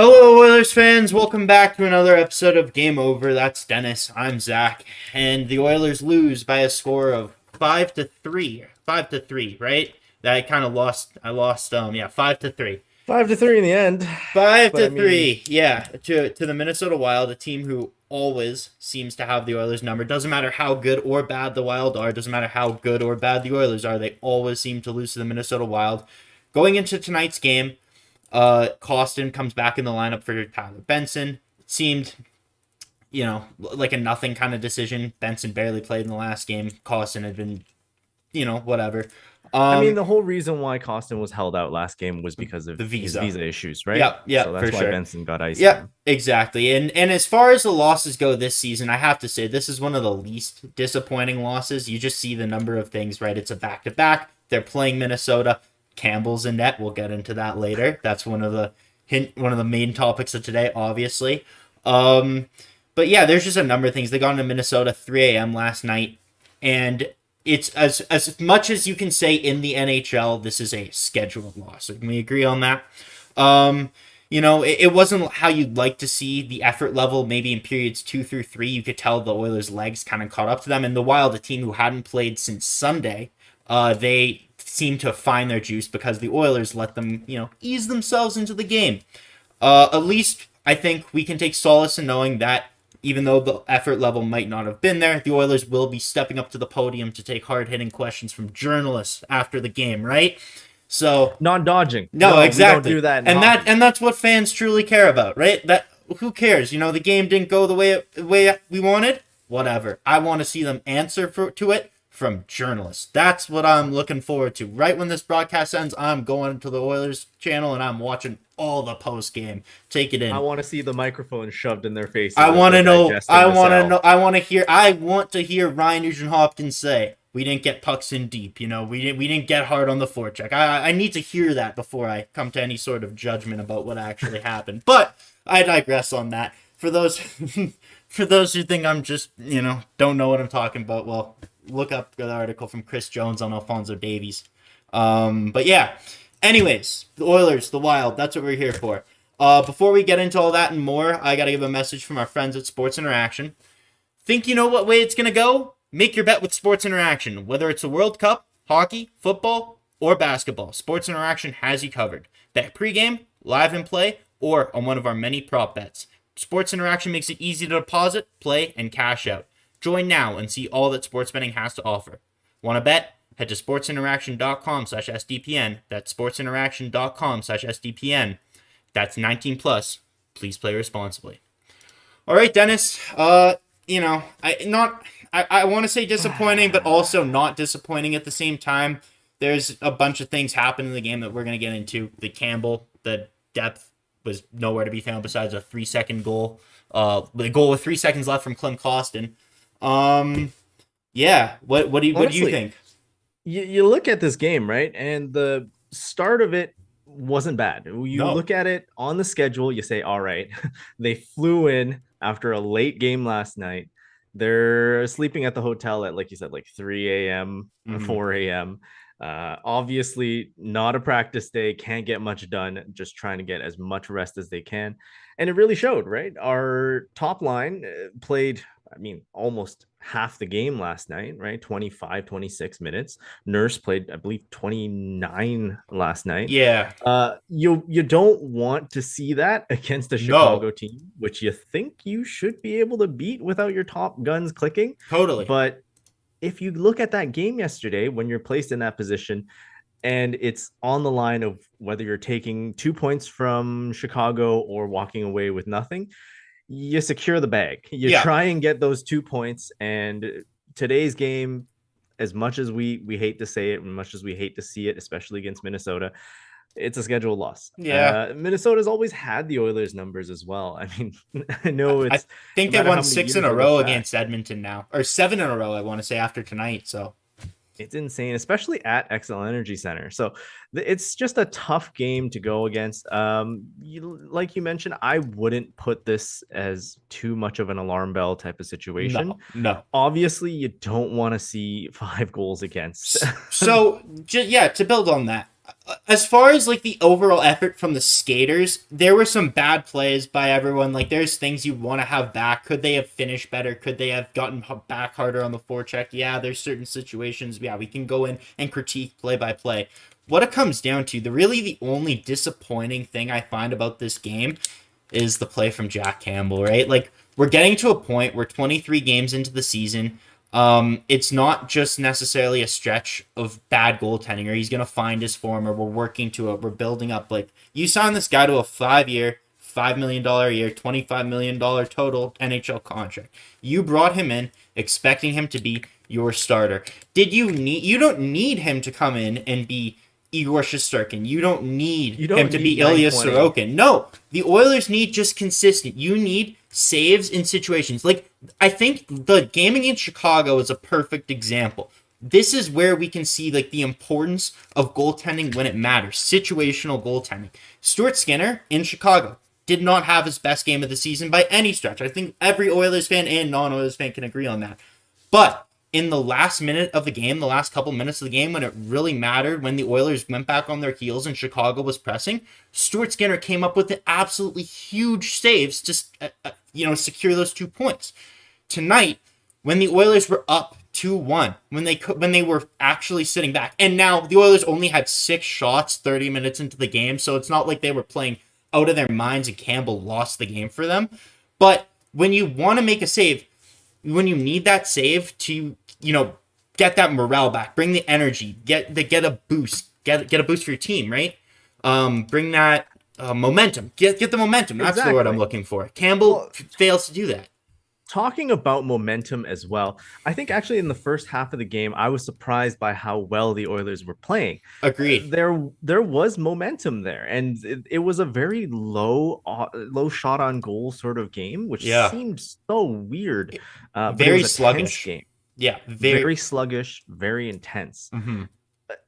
Hello, Oilers fans. Welcome back to another episode of Game Over. That's Dennis. I'm Zach, and the Oilers lose by a score of 5-3. 5-3, right? That I kind of lost. I lost. Yeah, 5-3. 5-3 in the end. Five But to I mean, three. Yeah, to the Minnesota Wild, a team who always seems to have the Oilers number. Doesn't matter how good or bad the Wild are. Doesn't matter how good or bad the Oilers are. They always seem to lose to the Minnesota Wild. Going into tonight's game. Costin comes back in the lineup for Tyler Benson. It seemed, like a nothing kind of decision. Benson barely played in the last game. Costin had been, whatever. the whole reason why Costin was held out last game was because of The his visa. visa issues, right? Yeah, So that's for why sure. Benson got iced Yeah, now. exactly. And as far as the losses go this season, I have to say this is one of the least disappointing losses. You just see the number of things, right? It's a back-to-back. They're playing Minnesota. Campbell's in net. We'll get into that later. That's one of the main topics of today, obviously. But yeah, there's just a number of things. They got into Minnesota 3 a.m. last night, and it's as much as you can say in the NHL, this is a scheduled loss. Can we agree on that? It wasn't how you'd like to see the effort level. Maybe in periods 2 through 3, you could tell the Oilers' legs kind of caught up to them. And the Wild, a team who hadn't played since Sunday, they seem to find their juice because the Oilers let them, ease themselves into the game. At least I think we can take solace in knowing that even though the effort level might not have been there, the Oilers will be stepping up to the podium to take hard-hitting questions from journalists after the game, right? So Non-dodging. no, exactly. We don't do that. And that's what fans truly care about, right? That who cares? The game didn't go the way we wanted. Whatever. I want to see them answer to it from journalists. That's what I'm looking forward to. Right when this broadcast ends, I'm going to the Oilers channel and I'm watching all the post game. Take it in. I want to see the microphone shoved in their face. I want to know. I want to hear Ryan Nugent-Hopkins say, "We didn't get pucks in deep. We didn't get hard on the forecheck." I need to hear that before I come to any sort of judgment about what actually happened. But I digress on that. For those for those who think I'm just don't know what I'm talking about, well, look up the article from Chris Jones on Alphonso Davies. But yeah. Anyways, the Oilers, the Wild, that's what we're here for. Before we get into all that and more, I got to give a message from our friends at Sports Interaction. Think you know what way it's going to go? Make your bet with Sports Interaction. Whether it's the World Cup, hockey, football, or basketball, Sports Interaction has you covered. Bet pregame, live and play, or on one of our many prop bets. Sports Interaction makes it easy to deposit, play, and cash out. Join now and see all that sports betting has to offer. Want to bet? Head to sportsinteraction.com/SDPN. That's sportsinteraction.com/SDPN. That's 19 plus. Please play responsibly. All right, Dennis. I want to say disappointing, but also not disappointing at the same time. There's a bunch of things happen in the game that we're going to get into. The Campbell, the depth was nowhere to be found besides a 3-second goal. The goal with 3 seconds left from Klim Kostin. Yeah. What do you think? You look at this game, right? And the start of it wasn't bad. Look at it on the schedule, you say, all right, they flew in after a late game last night. They're sleeping at the hotel at, like you said, like 3 a.m. or 4 a.m. Obviously not a practice day, can't get much done, just trying to get as much rest as they can. And it really showed, right? Our top line played, almost half the game last night, right? 25, 26 minutes. Nurse played, I believe, 29 last night. Yeah. You don't want to see that against a Chicago team, which you think you should be able to beat without your top guns clicking. Totally. But if you look at that game yesterday, when you're placed in that position, and it's on the line of whether you're taking 2 points from Chicago or walking away with nothing, you secure the bag. You try and get those 2 points. And today's game, as much as we hate to say it, and much as we hate to see it, especially against Minnesota, it's a scheduled loss. Yeah. Minnesota's always had the Oilers numbers as well. I know I think they won 6 in a row against Edmonton now, or 7 in a row, I want to say, after tonight. So it's insane, especially at Xcel Energy Center. So it's just a tough game to go against. Like you mentioned, I wouldn't put this as too much of an alarm bell type of situation. No. Obviously, you don't want to see 5 goals against. So, to build on that, As far as like the overall effort from the skaters, there were some bad plays by everyone. Like there's things you want to have back. Could they have finished better? Could they have gotten back harder on the forecheck? Yeah, there's certain situations. Yeah, we can go in and critique play by play. What it comes down to, the only disappointing thing I find about this game is the play from Jack Campbell, right? Like we're getting to a point where 23 games into the season, it's not just necessarily a stretch of bad goaltending, or he's going to find his form, or we're working to it, we're building up. Like, you signed this guy to a 5-year, $5 million a year, $25 million total NHL contract. You brought him in expecting him to be your starter. You don't need him to come in and be Igor Shesterkin. You don't need him to be Ilya Sorokin. No, the Oilers need just consistent. You need saves in situations. Like, I think the game against Chicago is a perfect example. This is where we can see like the importance of goaltending when it matters. Situational goaltending. Stuart Skinner in Chicago did not have his best game of the season by any stretch. I think every Oilers fan and non-Oilers fan can agree on that. But in the last minute of the game, the last couple minutes of the game, when it really mattered, when the Oilers went back on their heels and Chicago was pressing, Stuart Skinner came up with the absolutely huge saves to, secure those 2 points. Tonight, when the Oilers were up 2-1, when they were actually sitting back, and now the Oilers only had 6 shots 30 minutes into the game, so it's not like they were playing out of their minds and Campbell lost the game for them. But when you want to make a save, when you need that save to, get that morale back, bring the energy, get a boost, get a boost for your team, right? Bring that momentum, get the momentum. That's exactly the word I'm looking for. Campbell fails to do that. Talking about momentum as well, I think actually in the first half of the game, I was surprised by how well the Oilers were playing. Agreed. There was momentum there, and it was a very low shot on goal sort of game, which seems so weird. Very sluggish game. Yeah, very sluggish, very intense. Mm-hmm.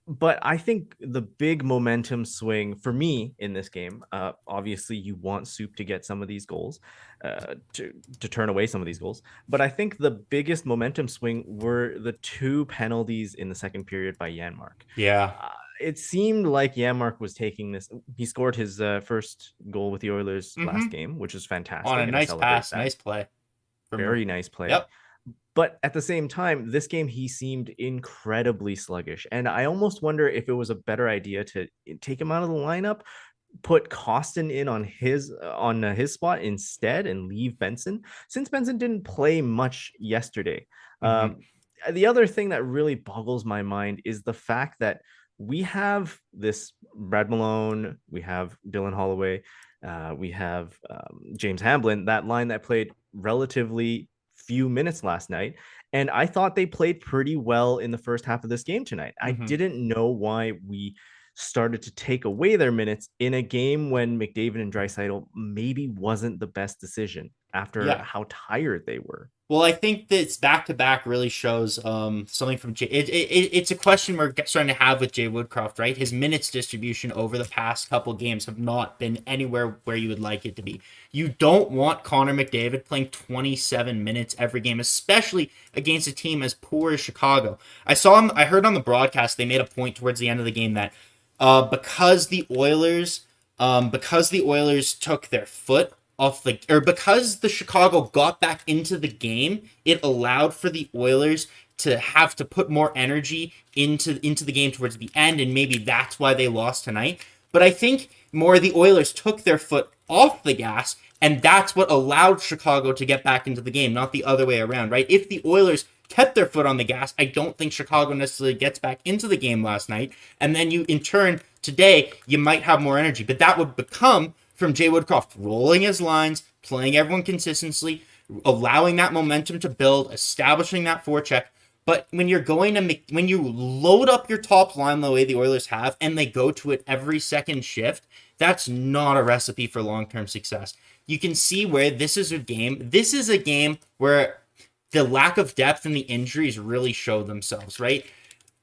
But I think the big momentum swing for me in this game, obviously you want Soup to get some of these goals, to turn away some of these goals. But I think the biggest momentum swing were the 2 penalties in the second period by Janmark. Yeah. It seemed like Janmark was taking this. He scored his first goal with the Oilers last game, which is fantastic. On a nice pass, nice play. Very nice play. Yep. But at the same time, this game, he seemed incredibly sluggish. And I almost wonder if it was a better idea to take him out of the lineup, put Kostin in on his spot instead, and leave Benson, since Benson didn't play much yesterday. The other thing that really boggles my mind is the fact that we have this Brad Malone, we have Dylan Holloway, we have James Hamblin, that line that played relatively few minutes last night, and I thought they played pretty well in the first half of this game tonight. I didn't know why we started to take away their minutes in a game when McDavid and Draisaitl maybe wasn't the best decision after how tired they were. Well, I think that back-to-back really shows something from Jay. It's a question we're starting to have with Jay Woodcroft, right? His minutes distribution over the past couple games have not been anywhere where you would like it to be. You don't want Connor McDavid playing 27 minutes every game, especially against a team as poor as Chicago. I heard on the broadcast they made a point towards the end of the game that because the Oilers took their foot because the Chicago got back into the game, it allowed for the Oilers to have to put more energy into the game towards the end, and maybe that's why they lost tonight. But I think more the Oilers took their foot off the gas, and that's what allowed Chicago to get back into the game, not the other way around, right? If the Oilers kept their foot on the gas, I don't think Chicago necessarily gets back into the game last night, and then you, in turn, today, you might have more energy. But that would become from Jay Woodcroft rolling his lines, playing everyone consistently, allowing that momentum to build, establishing that forecheck. But when you load up your top line the way the Oilers have, and they go to it every second shift, that's not a recipe for long-term success. You can see where this is a game where the lack of depth and the injuries really show themselves, right?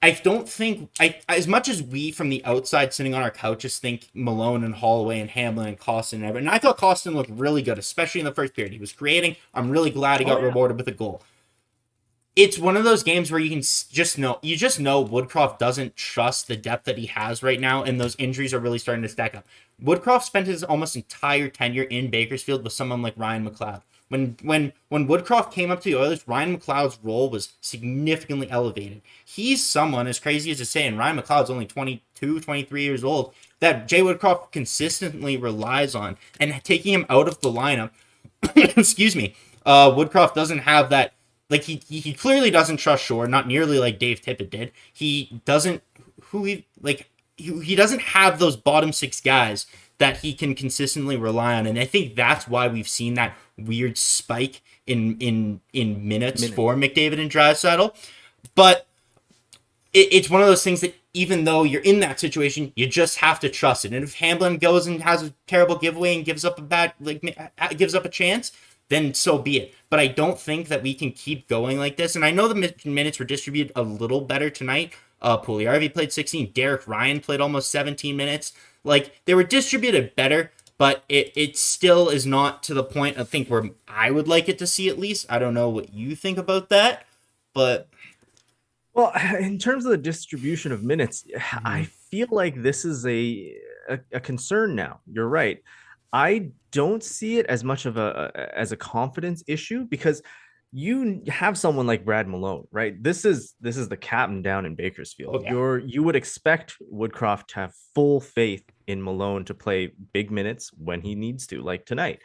I don't think, as much as we from the outside sitting on our couches think Malone and Holloway and Hamlin and Kostin and I thought Kostin looked really good, especially in the first period. He was creating. I'm really glad he got rewarded with a goal. it's one of those games where you just know Woodcroft doesn't trust the depth that he has right now, and those injuries are really starting to stack up. Woodcroft spent his almost entire tenure in Bakersfield with someone like Ryan McLeod. When Woodcroft came up to the Oilers, Ryan McLeod's role was significantly elevated. He's someone, as crazy as to say, and Ryan McLeod's only 22, 23 years old, that Jay Woodcroft consistently relies on, and taking him out of the lineup, excuse me, Woodcroft doesn't have that. Like he clearly doesn't trust Shore, not nearly like Dave Tippett did. He doesn't he doesn't have those bottom six guys that he can consistently rely on, and I think that's why we've seen that weird spike in minutes for McDavid and Draisaitl. But it's one of those things that even though you're in that situation, you just have to trust it. And if Hamblin goes and has a terrible giveaway and gives up a chance, then so be it. But I don't think that we can keep going like this. And I know the minutes were distributed a little better tonight. Puljujärvi played 16. Derek Ryan played almost 17 minutes. Like, they were distributed better, but it still is not to the point, I think, where I would like it to see, at least. I don't know what you think about that, but... Well, in terms of the distribution of minutes, I feel like this is a concern now. You're right. I don't see it as much of a confidence issue, because you have someone like Brad Malone, right? This is the captain down in Bakersfield. Okay. You would expect Woodcroft to have full faith in Malone to play big minutes when he needs to, like tonight.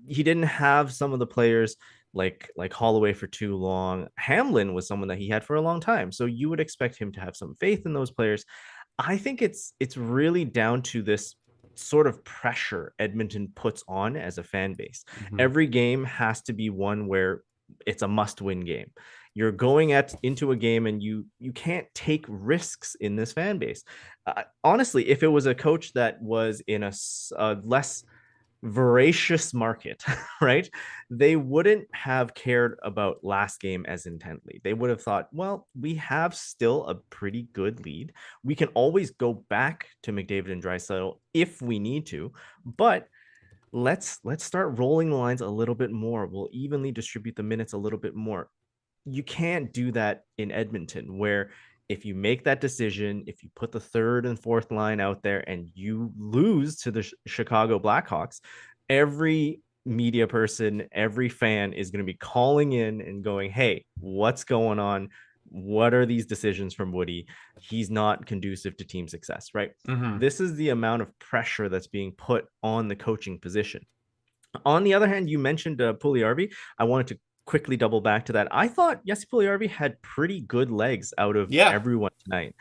He didn't have some of the players like Holloway for too long. Hamlin was someone that he had for a long time, so you would expect him to have some faith in those players. I think it's really down to this sort of pressure Edmonton puts on as a fan base. Every game has to be one where it's a must-win game. You're going into a game and you can't take risks in this fan base. Honestly, if it was a coach that was in a less voracious market, right, they wouldn't have cared about last game as intently. They would have thought, well, we have still a pretty good lead. We can always go back to McDavid and Draisaitl if we need to, but let's start rolling the lines a little bit more. We'll evenly distribute the minutes a little bit more. You can't do that in Edmonton, where if you make that decision, if you put the third and fourth line out there and you lose to the Chicago Blackhawks, every media person, every fan is going to be calling in and going, hey, what's going on? What are these decisions from Woody? He's not conducive to team success, right? This is the amount of pressure that's being put on the coaching position. On the other hand, you mentioned Puljujärvi. I wanted to quickly double back to that. I thought Jesse Puljujärvi had pretty good legs out of everyone tonight.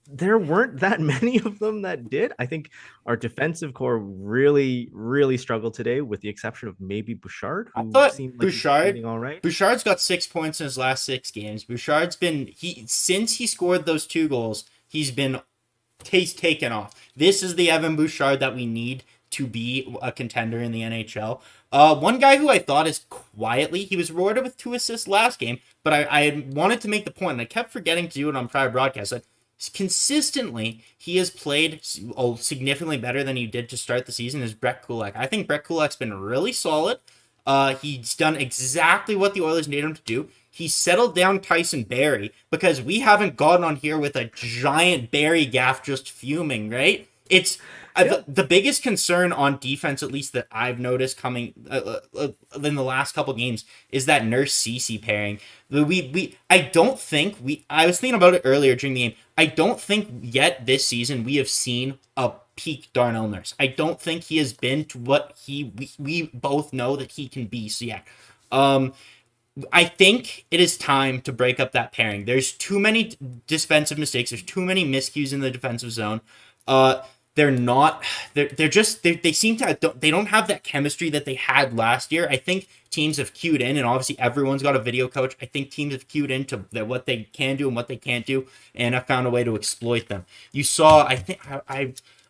There weren't that many of them that did. I think our defensive core really, really struggled today, with the exception of maybe Bouchard. I thought Bouchard, all right. Bouchard's got 6 points in his last 6 games. Bouchard's been since he scored those 2 goals, he's been taken off. This is the Evan Bouchard that we need to be a contender in the NHL. One guy who I thought is quietly, he was rewarded with 2 assists last game, but I wanted to make the point, and I kept forgetting to do it on prior broadcasts, that consistently he has played significantly better than he did to start the season, is Brett Kulak. I think Brett Kulak's been really solid. He's done exactly what the Oilers need him to do. He settled down Tyson Barrie, because we haven't gotten on here with a giant Barrie gaff just fuming, right? It's the biggest concern on defense, at least that I've noticed coming in the last couple games, is that Nurse-Ceci pairing. I was thinking about it earlier during the game. I don't think yet this season we have seen a peak Darnell Nurse. I don't think he has been to what we both know that he can be. So yeah, I think it is time to break up that pairing. There's too many defensive mistakes. There's too many miscues in the defensive zone. They seem to, they don't have that chemistry that they had last year. I think teams have cued in, and obviously everyone's got a video coach. I think teams have cued into what they can do and what they can't do, and have found a way to exploit them. You saw, I think,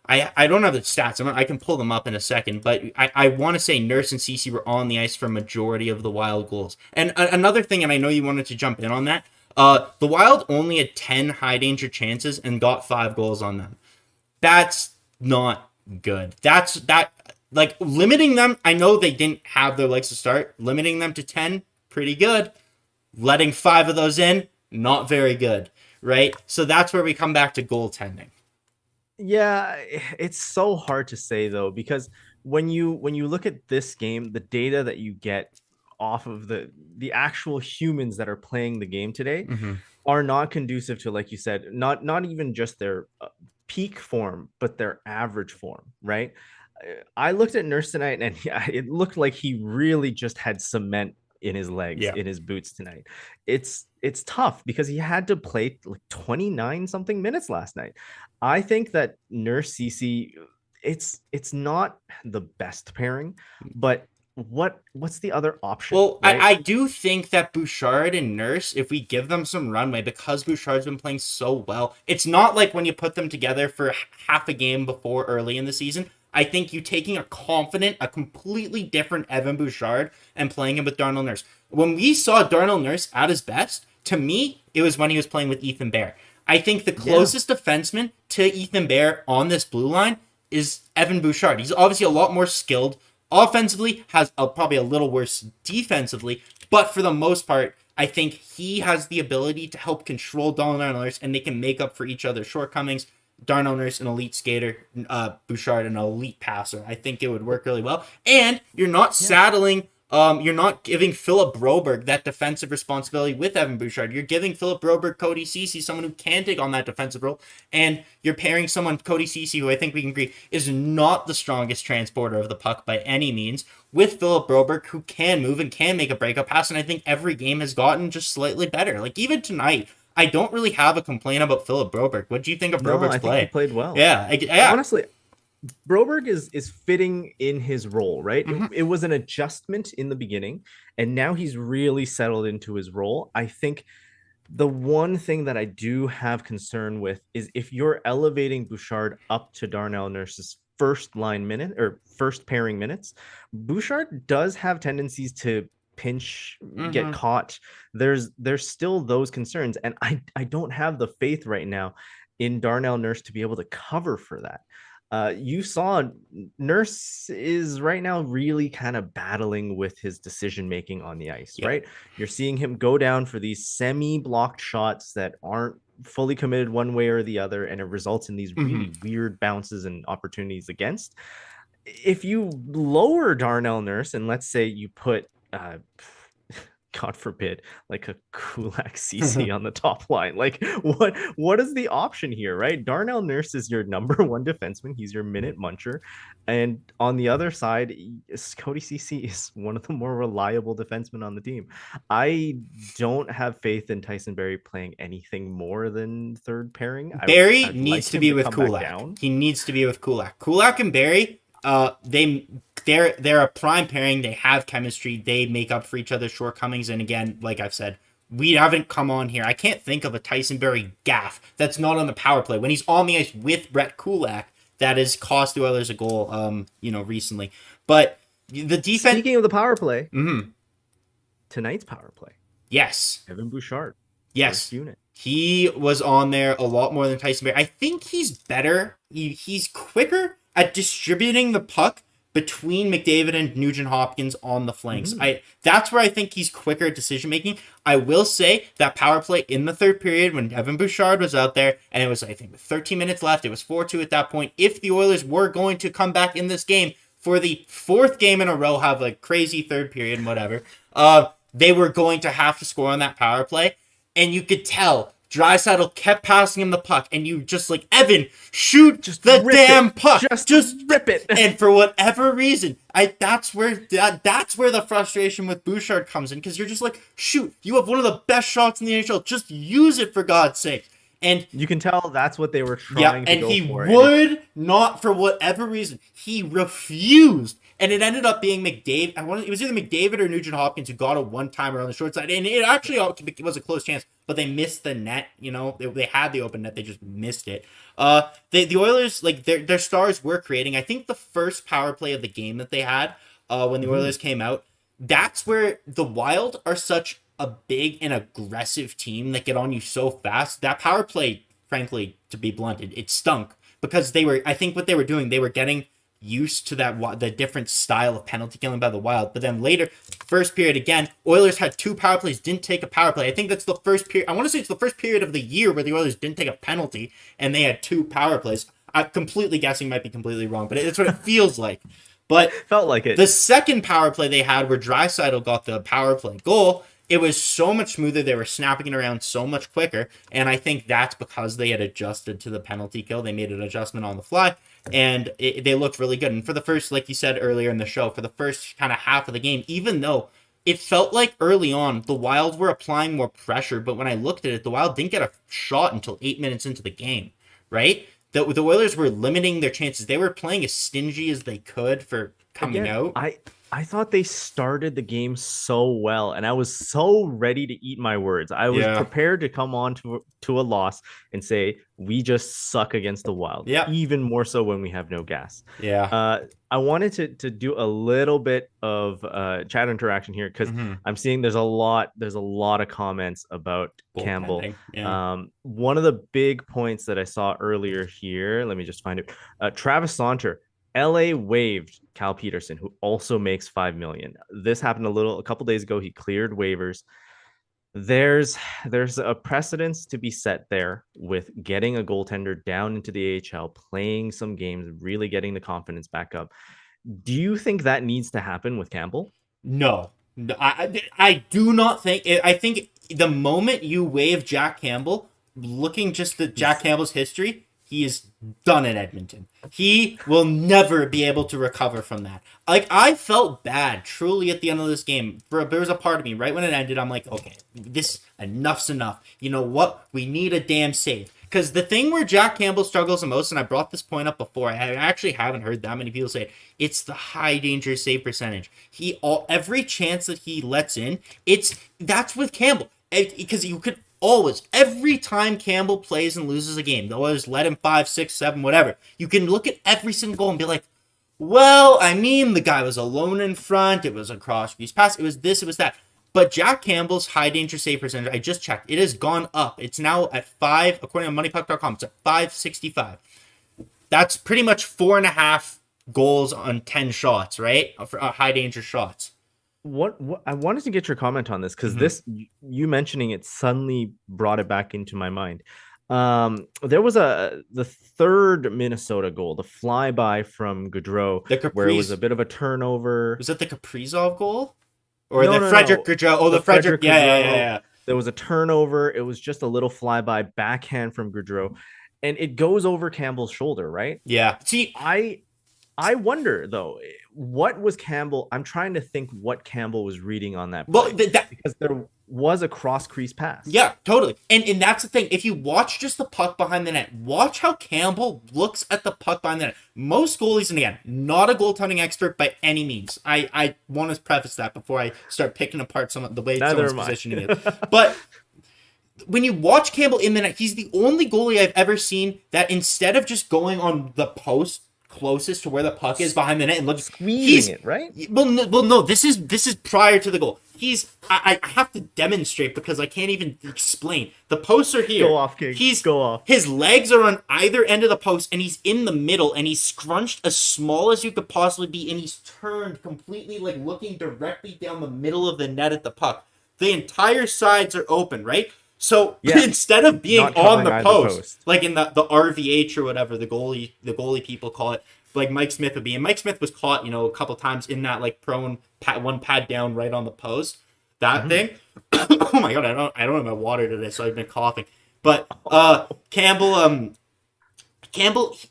I don't have the stats. I can pull them up in a second, but I want to say Nurse and Ceci were on the ice for a majority of the Wild goals. And another thing, and I know you wanted to jump in on that, the Wild only had 10 high danger chances and got 5 goals on them. That's not good. Like, limiting them, I know they didn't have their legs to start. Limiting them to 10, pretty good. Letting 5 of those in, not very good, right? So that's where we come back to goaltending. Yeah, it's so hard to say though, because when you look at this game, the data that you get off of the actual humans that are playing the game today Mm-hmm. are not conducive to, like you said, not even just their peak form, but their average form, right? I looked at Nurse tonight, and it looked like he really just had cement in his legs, Yeah. in his boots tonight. It's tough because he had to play like 29 something minutes last night. I think that Nurse CC, it's not the best pairing, but what's the other option, Well, right? I do think that Bouchard and Nurse, if we give them some runway, because Bouchard's been playing so well, it's not like when you put them together for half a game before early in the season. I think you taking a completely different Evan Bouchard and playing him with Darnell Nurse. When we saw Darnell Nurse at his best, to me, it was when he was playing with Ethan Bear. I think the closest defenseman to Ethan Bear on this blue line is Evan Bouchard. He's obviously a lot more skilled. Offensively, has probably a little worse defensively, but for the most part, I think he has the ability to help control Darnell Nurse, and they can make up for each other's shortcomings. Darnell Nurse, an elite skater, Bouchard, an elite passer. I think it would work really well. And you're not saddling, you're not giving Philip Broberg that defensive responsibility with Evan Bouchard. You're giving Philip Broberg, Cody Ceci, someone who can take on that defensive role. And you're pairing someone, Cody Ceci, who I think we can agree is not the strongest transporter of the puck by any means, with Philip Broberg, who can move and can make a breakup pass. And I think every game has gotten just slightly better. Like even tonight, I don't really have a complaint about Philip Broberg. What do you think of Broberg's play? He played well. Yeah. Honestly, Broberg is fitting in his role, right? Mm-hmm. It was an adjustment in the beginning, and now he's really settled into his role. I think the one thing that I do have concern with is if you're elevating Bouchard up to Darnell Nurse's first line minute or first pairing minutes, Bouchard does have tendencies to pinch, get caught. There's still those concerns, and I don't have the faith right now in Darnell Nurse to be able to cover for that. You saw Nurse is right now really kind of battling with his decision making on the ice, right? You're seeing him go down for these semi-blocked shots that aren't fully committed one way or the other, and it results in these really weird bounces and opportunities against. If you lower Darnell Nurse and let's say you put God forbid, like a Kulak CC on the top line. Like, what is the option here, right? Darnell Nurse is your number one defenseman. He's your minute muncher. And on the other side, Cody CC is one of the more reliable defensemen on the team. I don't have faith in Tyson Barrie playing anything more than third pairing. Barrie needs to be with Kulak. He needs to be with Kulak. Kulak and Barrie, they're a prime pairing. They have chemistry. They make up for each other's shortcomings. And again, like I've said, we haven't come on here. I can't think of a Tyson Barrie gaff that's not on the power play when he's on the ice with Brett Kulak that has cost the Oilers a goal, recently. But the defense. Speaking of the power play, tonight's power play. Yes. Evan Bouchard. Yes. Unit. He was on there a lot more than Tyson Barrie. I think he's better. He's quicker at distributing the puck between McDavid and Nugent-Hopkins on the flanks. That's where I think he's quicker at decision making. I will say that power play in the third period when Evan Bouchard was out there, and it was, I think, with 13 minutes left, it was 4-2 at that point. If the Oilers were going to come back in this game for the fourth game in a row, have like crazy third period and whatever, they were going to have to score on that power play. And you could tell Draisaitl kept passing him the puck, and you just like, Evan, shoot just the damn puck. Just rip it. And for whatever reason, that's where the frustration with Bouchard comes in, because you're just like, shoot, you have one of the best shots in the NHL. Just use it, for God's sake. And you can tell that's what they were trying to go for. And he would not, for whatever reason. He refused. And it ended up being McDavid. It was either McDavid or Nugent-Hopkins who got a one-timer on the short side. And it actually was a close chance, but they missed the net. They had the open net. They just missed it. The Oilers, like their stars were creating. I think the first power play of the game that they had when the Oilers came out, that's where the Wild are such a big and aggressive team that get on you so fast. That power play, frankly, to be blunted, it stunk because I think what they were doing, they were getting used to the different style of penalty killing by the Wild. But then later, First period, again, Oilers had 2 power plays, didn't take a power play. I think that's the first period. I want to say it's the first period of the year where the Oilers didn't take a penalty and they had 2 power plays. I'm completely guessing, might be completely wrong, but it's what it feels like. But felt like it. The second power play they had where Draisaitl got the power play goal, it was so much smoother. They were snapping it around so much quicker. And I think that's because they had adjusted to the penalty kill. They made an adjustment on the fly, and they looked really good. And for the first, like you said earlier in the show, for the first kind of half of the game, even though it felt like early on the Wild were applying more pressure, but when I looked at it, the Wild didn't get a shot until 8 minutes into the game, right? The Oilers were limiting their chances. They were playing as stingy as they could for coming out. I thought they started the game so well, and I was so ready to eat my words. I was prepared to come on to a loss and say, we just suck against the Wild. Yeah. Even more so when we have no gas. Yeah. I wanted to do a little bit of chat interaction here because I'm seeing there's a lot of comments about Campbell. Yeah. One of the big points that I saw earlier here, let me just find it. Travis Saunter. LA waived Cal Peterson, who also makes $5 million. This happened a couple days ago. He cleared waivers. There's a precedence to be set there with getting a goaltender down into the AHL, playing some games, really getting the confidence back up. Do you think that needs to happen with Campbell? No, I do not think. I think the moment you waive Jack Campbell, looking just at Jack Campbell's history, he is done in Edmonton. He will never be able to recover from that. Like, I felt bad, truly, at the end of this game. There was a part of me, right when it ended, I'm like, okay, enough's enough. You know what? We need a damn save. Because the thing where Jack Campbell struggles the most, and I brought this point up before, I actually haven't heard that many people say it, it's the high danger save percentage. Every chance that he lets in, that's with Campbell. Because you could always, every time Campbell plays and loses a game, they'll always let him 5, 6, 7, whatever. You can look at every single goal and be like, well, I mean, the guy was alone in front. It was a cross-crease pass. It was this, it was that. But Jack Campbell's high danger save percentage, I just checked, it has gone up. It's now at 5, according to moneypuck.com, it's at 565. That's pretty much 4.5 goals on 10 shots, right? For high danger shots. What I wanted to get your comment on this because this, you mentioning it suddenly brought it back into my mind. There was the third Minnesota goal, the flyby from Gaudreau, where it was a bit of a turnover. Was it the Kaprizov goal? Or Frederick Gaudreau? Oh, the Frederick. Yeah. There was a turnover. It was just a little flyby backhand from Gaudreau, and it goes over Campbell's shoulder, right? Yeah. See, I wonder though, what was Campbell? I'm trying to think what Campbell was reading on that play, because there was a cross crease pass. Yeah, totally. And that's the thing. If you watch just the puck behind the net, watch how Campbell looks at the puck behind the net. Most goalies, and again, not a goaltending expert by any means. I want to preface that before I start picking apart some of the way someone's positioning it. But when you watch Campbell in the net, he's the only goalie I've ever seen that instead of just going on the post closest to where the puck is behind the net and look squeezing it, right? Well, no. This is prior to the goal. I have to demonstrate because I can't even explain. The posts are here. Go off, King. Go off. His legs are on either end of the post, and he's in the middle, and he's scrunched as small as you could possibly be, and he's turned completely, like looking directly down the middle of the net at the puck. The entire sides are open, right? So instead of being on the post, like in the RVH or whatever the goalie people call it, like Mike Smith would be, and Mike Smith was caught, a couple times in that like prone one pad down right on the post, that thing. Oh my god, I don't have my water today, so I've been coughing. But Campbell,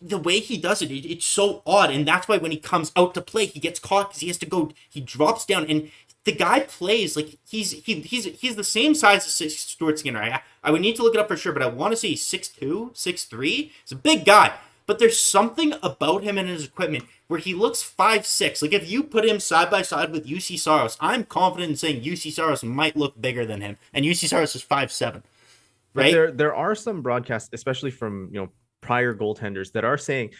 the way he does it, it's so odd, and that's why when he comes out to play, he gets caught because he has to go. He drops down and. The guy plays like he's the same size as Stuart Skinner. I would need to look it up for sure, but I want to say he's 6'2", 6'3". He's a big guy, but there's something about him and his equipment where he looks 5'6". Like if you put him side by side with UC Saros, I'm confident in saying UC Saros might look bigger than him, and UC Saros is 5'7". Right? There are some broadcasts, especially from prior goaltenders, that are saying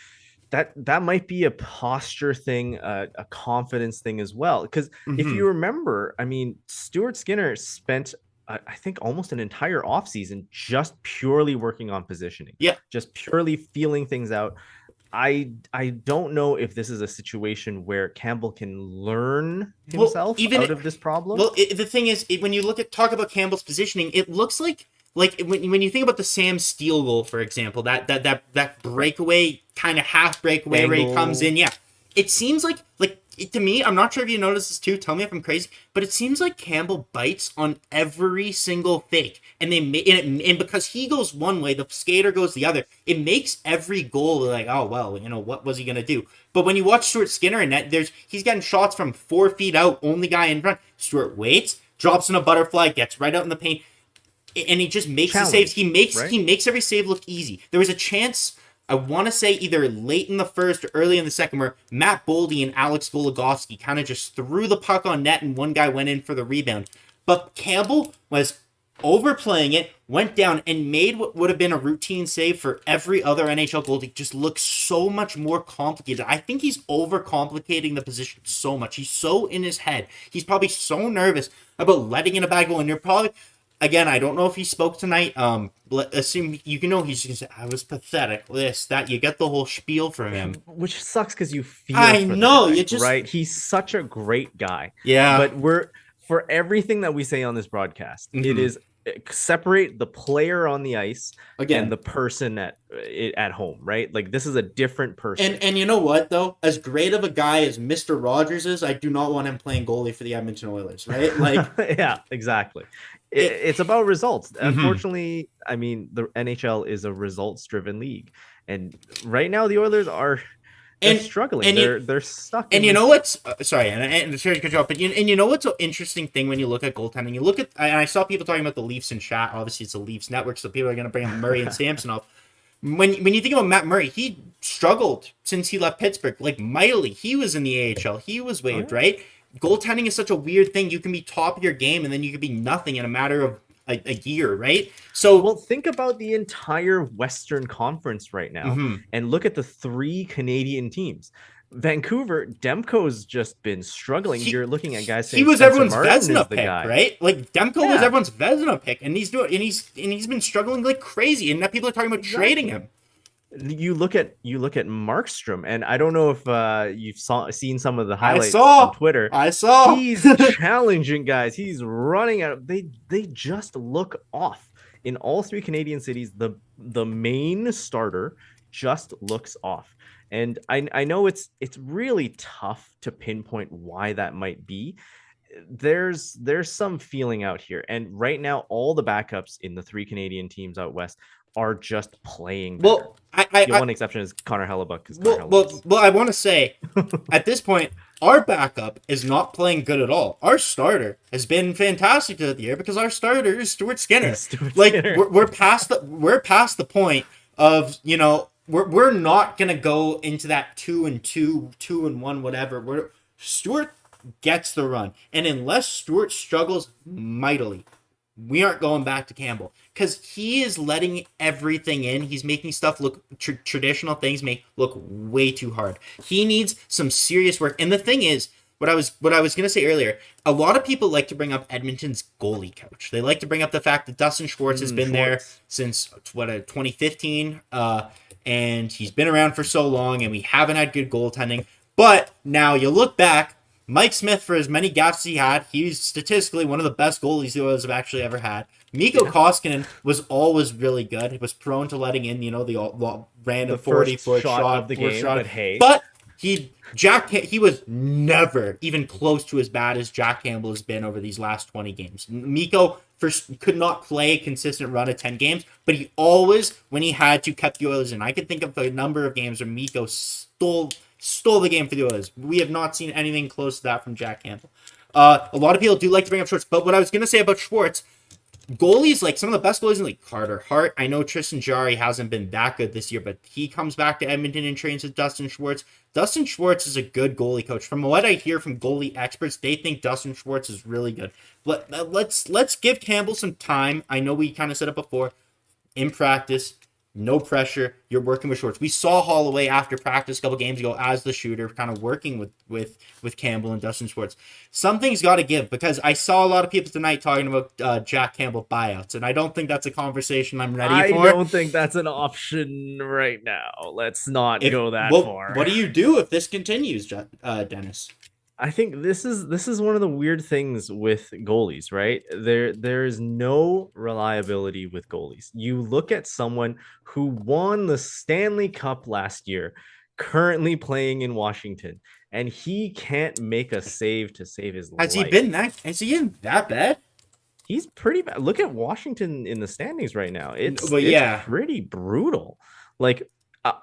that might be a posture thing, a confidence thing as well. Because if you remember, I mean, Stuart Skinner spent, I think, almost an entire offseason just purely working on positioning. Yeah. Just purely feeling things out. I don't know if this is a situation where Campbell can learn Well, himself out of this problem. well, the thing is, when you talk about Campbell's positioning, it looks like when you think about the Sam Steele goal, for example, that Right. breakaway, kind of half breakaway where he comes Angle. in, yeah, it seems to me, I'm not sure if you notice this too. Tell me if I'm crazy, but it seems like Campbell bites on every single fake, and and because he goes one way, the skater goes the other. It makes every goal like, oh well, what was he gonna do? But when you watch Stuart Skinner and that, he's getting shots from 4 feet out, only guy in front. Stuart waits, drops in a butterfly, gets right out in the paint, and he just makes the saves. Challenge, He right? makes every save look easy. There was a chance, I want to say either late in the first or early in the second, where Matt Boldy and Alex Goligoski kind of just threw the puck on net, and one guy went in for the rebound. But Campbell was overplaying it, went down, and made what would have been a routine save for every other NHL goalie just look so much more complicated. I think he's overcomplicating the position so much. He's so in his head. He's probably so nervous about letting in a bad goal, and you're probably, again, I don't know if he spoke tonight. Assume you can know he's just gonna say, I was pathetic. This, that. You get the whole spiel from him. Which sucks because you feel I for the know. guy, You just, right? He's such a great guy. yeah. But for everything that we say on this broadcast, it Mm-hmm. is separate the player on the ice and Again, the person at home, right? Like this is a different person. and you know what though? As great of a guy as Mr. Rogers is, I do not want him playing goalie for the Edmonton Oilers. Right? Like Yeah, exactly. it. It's about results. Mm-hmm. Unfortunately, I mean, the NHL is a results-driven league, and right now the Oilers are they're And struggling. and you They're stuck And in you know this. what's sorry, and sorry to cut you off, but you know what's an interesting thing when you look at goaltending? You look at, and I saw people talking about the Leafs in chat. Obviously, it's a Leafs network, so people are going to bring up Murray and Samsonov. When you think about Matt Murray, he struggled since he left Pittsburgh, like mightily. He was in the AHL, he was Oh, waived, yeah. right? Goaltending is such a weird thing. You can be top of your game, and then you could be nothing in a matter of a year, right? So, Well, think about the entire Western Conference right now mhm. and look at the three Canadian teams. Vancouver, Demko's just been struggling. he You're looking at guys he saying was Spencer everyone's Martin is Vezina the pick, guy. right? Like Demko was Yeah, everyone's Vezina pick, and he's been struggling like crazy, and now people are talking about trading exactly. him. You look at Markstrom, and I don't know if seen some of the I highlights on saw, Twitter. I saw. He's challenging guys. He's running out. They just look off in all three Canadian cities. The main starter just looks off, and I know it's really tough to pinpoint why that might be. There's some feeling out here, and right now all the backups in the three Canadian teams out west are just playing better. Well, The one exception is Connor Hellebuck because Connor well, I want to say, at this point, our backup is not playing good at all. Our starter has been fantastic throughout the year because our starter is Stuart Skinner. is Stuart Like Skinner. we're past the point of we're not gonna go into that 2-2, 2-1, whatever. Stuart gets the run, and unless Stuart struggles mightily, we aren't going back to Campbell because he is letting everything in. He's making stuff look traditional things make look way too hard. He needs some serious work. And the thing is, what I was gonna say earlier, a lot of people like to bring up Edmonton's goalie coach. They like to bring up the fact that Dustin Schwartz has been there Schwartz. since 2015, and he's been around for so long, and we haven't had good goaltending. But now you look back. Mike Smith, for as many gaffes he had, he's statistically one of the best goalies the Oilers have actually ever had. Mikko Yeah. Koskinen was always really good. He was prone to letting in, the random The first 40-foot shot shot of the foot game, shot. but hey. But he was never even close to as bad as Jack Campbell has been over these last 20 games. Mikko first could not play a consistent run of 10 games, but he always, when he had to, kept the Oilers in. I could think of a number of games where Mikko stole the game for the Oilers. We have not seen anything close to that from Jack Campbell. A lot of people do like to bring up Schwartz, but what I was going to say about Schwartz, goalies, like some of the best goalies in the league, Carter Hart. I know Tristan Jarry hasn't been that good this year, but he comes back to Edmonton and trains with Dustin Schwartz. Dustin Schwartz is a good goalie coach. From what I hear from goalie experts, they think Dustin Schwartz is really good. Let's give Campbell some time. I know we kind of said it before. In practice, No pressure. You're working with shorts. We saw Holloway after practice a couple games ago as the shooter, kind of working with Campbell and Dustin Schwartz. Something's got to give, because I saw a lot of people tonight talking about Jack Campbell buyouts, and I don't think that's a conversation I'm ready for. I don't think that's an option right now. Let's not go that far. What do you do if this continues, Dennis? I think this is one of the weird things with goalies, right? There is no reliability with goalies. You look at someone who won the Stanley Cup last year, currently playing in Washington, and he can't make a save to save his life. Has he been that bad? He's pretty bad. Look at Washington in the standings right now. It's pretty brutal. Like,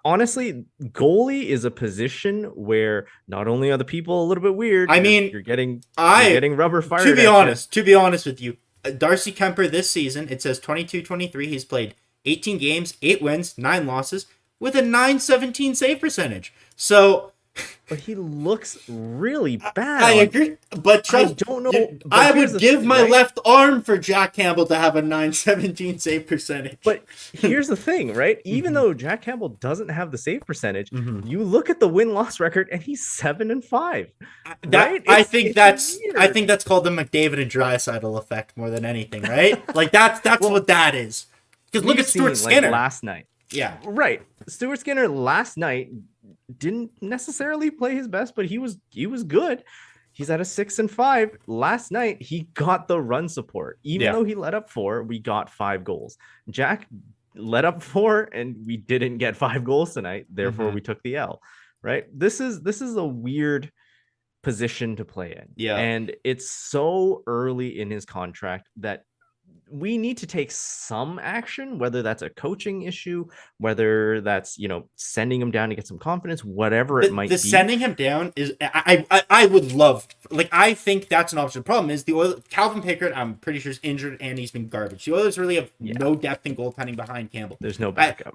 honestly, goalie is a position where not only are the people a little bit weird. I mean, you're getting rubber fired. To be honest with you, Darcy Kemper this season, it says 22-23. He's played 18 games, 8 wins, 9 losses, with a .917 save percentage. So, but he looks really bad. I agree, but I don't know. I would give my left arm for Jack Campbell to have a .917 save percentage. But here's the thing, right? Even though Jack Campbell doesn't have the save percentage, you look at the win-loss record and he's 7-5. Right? I think that's called the McDavid and Draisaitl effect more than anything, right? Like that's what that is. Because look at Stuart Skinner last night. Yeah, right. Stuart Skinner last night didn't necessarily play his best, but he was good. He's at a 6-5. Last night he got the run support. Even though he let up 4, we got 5 goals. Jack let up 4 and we didn't get 5 goals tonight. Therefore we took the L. Right? This is a weird position to play in. Yeah. And it's so early in his contract that we need to take some action, whether that's a coaching issue, whether that's, sending him down to get some confidence, whatever it might be. Sending him down is, I would love, I think that's an option. The problem is Calvin Pickard, I'm pretty sure, is injured and he's been garbage. The Oilers really have no depth in goaltending behind Campbell. There's no backup.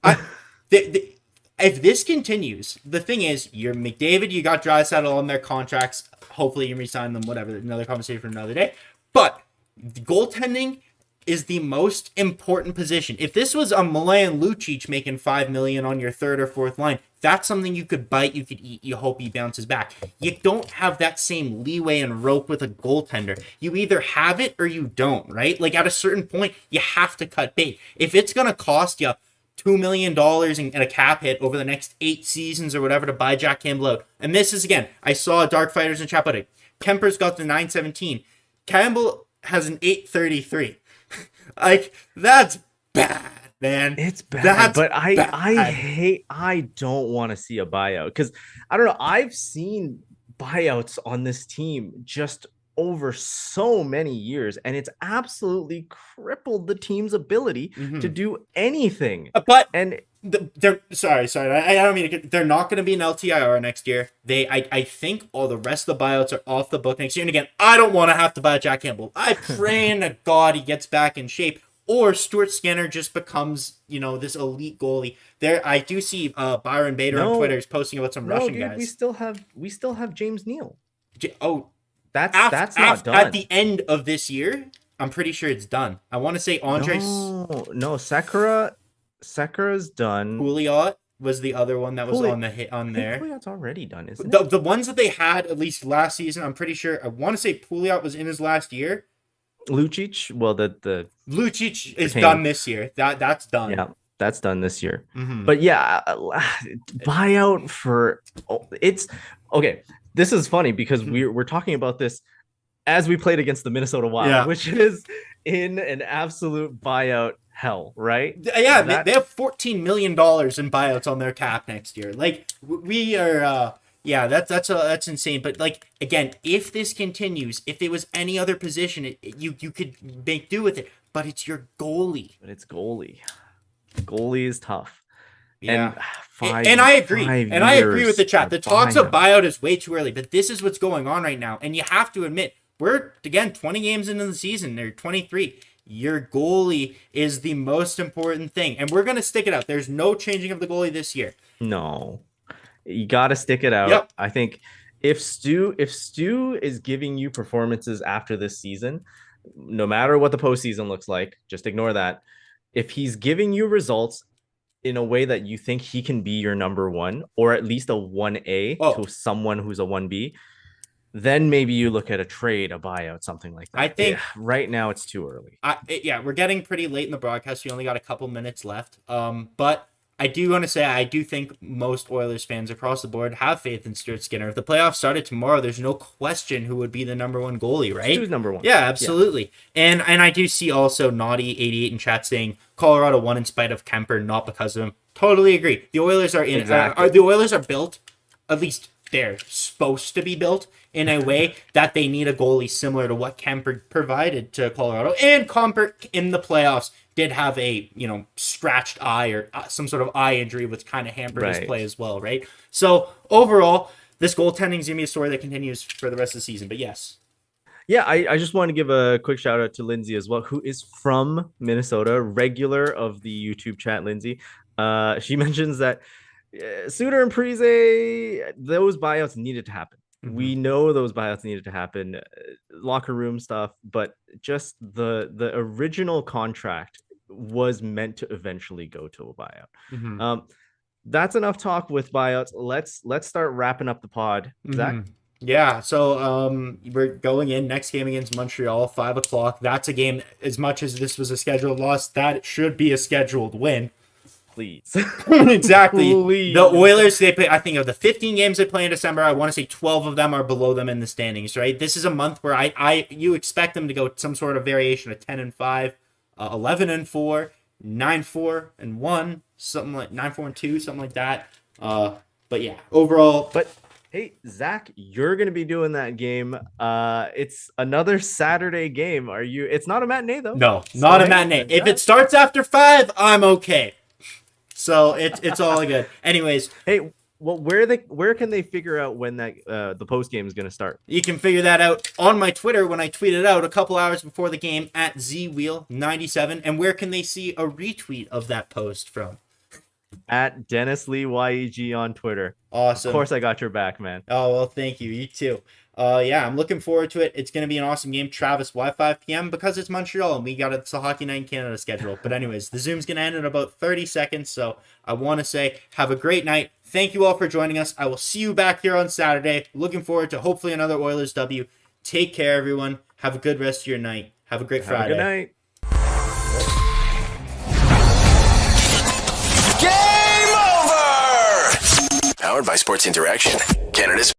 If this continues, the thing is, you're McDavid, you got Draisaitl on their contracts. Hopefully you can re-sign them, whatever. Another conversation for another day. But the goaltending is the most important position. If this was a Milan Lucic making $5 million on your third or fourth line, that's something you could bite, you could eat, you hope he bounces back. You don't have that same leeway and rope with a goaltender. You either have it or you don't, right? Like at a certain point, you have to cut bait. If it's going to cost you $2 million in a cap hit over the next 8 seasons or whatever to buy Jack Campbell out, and this is, again, I saw Dark Fighters in chat about it. Kemper's got the 917. Campbell has an 833. Like, that's bad, man. It's bad, but I don't want to see a buyout, because I don't know. I've seen buyouts on this team just over so many years, and it's absolutely crippled the team's ability to do anything. They're sorry. I don't mean to. They're not going to be an LTIR next year. I think all the rest of the buyouts are off the book next year. And again, I don't want to have to buy Jack Campbell. I pray to God he gets back in shape, or Stuart Skinner just becomes this elite goalie. There, I do see Byron Bader on Twitter is posting about some Russian guys. We still have James Neal. That's not done at the end of this year. I'm pretty sure it's done. I want to say Andre. No, Sekera's done. Pouliot was the other one that was on the hit on there. Pouliot's already done, isn't it? The ones that they had at least last season, I'm pretty sure. I want to say Pouliot was in his last year. Lucic, well, the Lucic is done this year. That's done. Yeah, that's done this year. But yeah, buyout for it's okay. This is funny because we're talking about this as we played against the Minnesota Wild, which is in an absolute buyout hell, right? Yeah, they have $14 million in buyouts on their cap next year. Like, we are, that's insane. But like, again, if this continues, if it was any other position, you could make do with it. But it's your goalie. Goalie is tough. Yeah, and I agree. I agree with the chat. The talks of buyout is way too early, but this is what's going on right now. And you have to admit, we're, again, 20 games into the season, or 23. Your goalie is the most important thing. And we're going to stick it out. There's no changing of the goalie this year. No. You got to stick it out. Yep. I think if Stu is giving you performances after this season, no matter what the postseason looks like, just ignore that. If he's giving you results in a way that you think he can be your number one, or at least a 1A to someone who's a 1B, then maybe you look at a trade, a buyout, something like that. I think right now it's too early. We're getting pretty late in the broadcast. We only got a couple minutes left. But I do want to say I do think most Oilers fans across the board have faith in Stuart Skinner. If the playoffs started tomorrow, there's no question who would be the number one goalie, right? Stu's number one. Yeah, absolutely. Yeah. And I do see also Naughty88 in chat saying Colorado won in spite of Kemper, not because of him. Totally agree. The Oilers are in. Exactly. The Oilers are built, at least they're supposed to be built in a way that they need a goalie similar to what Kemper provided to Colorado. And Kemper in the playoffs did have a, scratched eye or some sort of eye injury, which kind of hampered his play as well, right? So overall, this goaltending is going to be a story that continues for the rest of the season. But yes. Yeah, I just want to give a quick shout out to Lindsay as well, who is from Minnesota, regular of the YouTube chat, Lindsay. She mentions that Suter and Parise, those buyouts needed to happen. Mm-hmm. We know those buyouts needed to happen, locker room stuff, but just the original contract was meant to eventually go to a buyout. Mm-hmm. That's enough talk with buyouts. Let's start wrapping up the pod. Mm-hmm. Zach? Yeah, so we're going in next game against Montreal, 5:00. That's a game, as much as this was a scheduled loss, that should be a scheduled win. Please. Exactly. Please. The Oilers, they play, I think of the 15 games they play in December, I want to say 12 of them are below them in the standings, right? This is a month where you expect them to go some sort of variation of 10-5, 11-4, 9-4-1, something like 9-4-2, something like that. But yeah, overall. But hey, Zach, you're going to be doing that game. It's another Saturday game. It's not a matinee though. No, not a matinee. If it starts after 5, I'm okay. So it's all good. Anyways, hey, well, where can they figure out when that the post game is going to start? You can figure that out on my Twitter when I tweet it out a couple hours before the game at zwheel97. And where can they see a retweet of that post from? At Dennis Lee YEG on Twitter. Awesome. Of course, I got your back, man. Oh well, thank you. You too. Yeah, I'm looking forward to it. It's going to be an awesome game. Travis, why 5 p.m.? Because it's Montreal and it's a Hockey Night in Canada schedule. But anyways, the Zoom's going to end in about 30 seconds. So I want to say have a great night. Thank you all for joining us. I will see you back here on Saturday. Looking forward to hopefully another Oilers W. Take care, everyone. Have a good rest of your night. Have a great Friday. Good night. Game over! Powered by Sports Interaction, Canada's